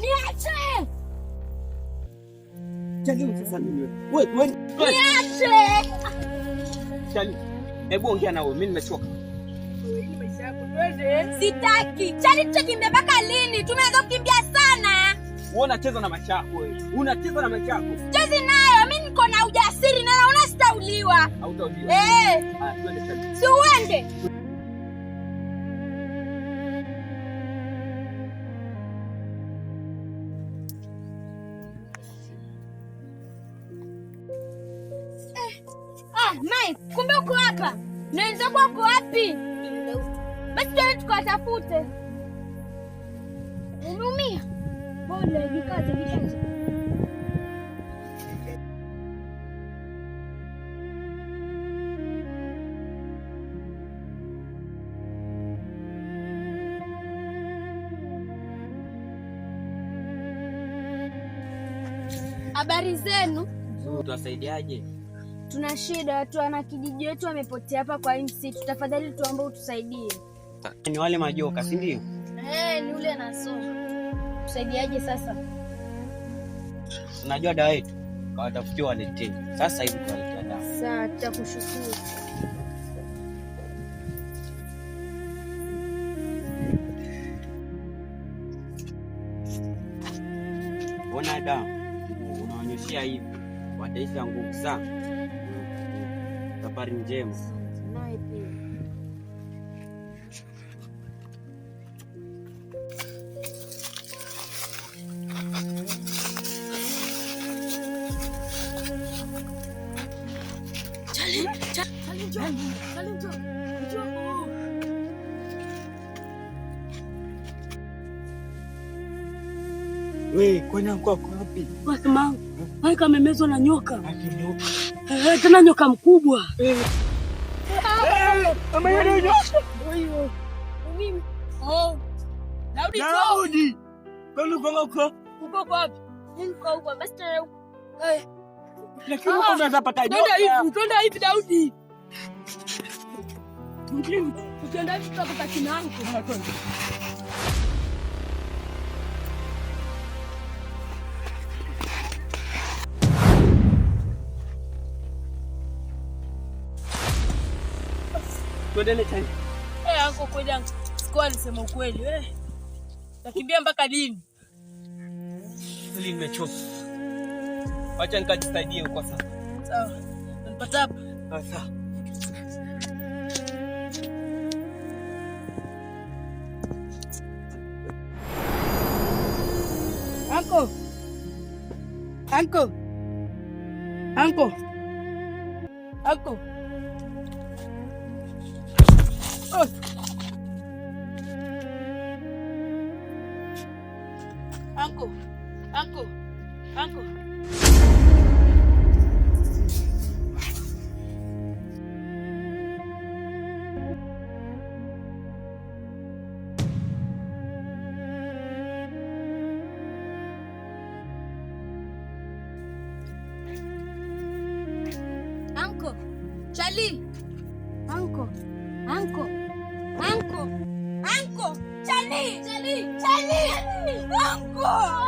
Niache! Chali sasa mimi. Wewe niache! Chali, hebu ongea na wewe, mimi nimechoka. Sitaki. Chali tutakimbia mpaka lini? Tumeanza kukimbia sana. Wewe unacheza na maisha yako wewe. Unacheza na maisha yako. Chezi nayo, mimi niko na ujasiri na naona sitauliwa. Hautauliwa. Haya, twende Chali. Si uende. Mai, kumbe uko hapa. Na wenzako wako wapi? Basi twende tukatafute. Umeumia? Pole, jikaze. Habari zenu? Tuwasaidiaje? Tuna shida, watu wana kijiji wetu wamepotea hapa kwa msitu. Tafadhali tuombe utusaidie. Ni wale majoka, si ndio? Ni ule anasoma. Tusaidiaje sasa? Unajua dawa yetu? Kawatafutia waletee. Sasa hivi tuwaletea dawa. Sawa, tutakushukuru. Bona dawa. Unaonyeshia hivi. Wataisha nguvu sana. Safari njema. Naye pia. Chali njoo. Wewe, kwani uko wapi? Kwa sababu hai kamemezwa na nyoka. Tena nyoka mkubwa. Mama yule nyoka. Wewe. Mimi. Daudi. Kwani uko wapi? Niko huko. Basi tena. Lakini uko unaweza pata nyoka. Twende hivi Daudi. Tukienda hivi tutapata kinango. Twendele Chali. Anko kweli anko. Sikuwa alisema ukweli wewe. Takimbia mpaka lini? Hili nimechoka. Acha nikajisaidie huko sasa. Sawa. Nipata hapa. Sawa. Anko. Anko. Anko. Anko. Oh. Anko. Anko. Anko. Anko. Chali. Anko. Anko. Anko. Anko. Chali. Chali. Chali. Anko.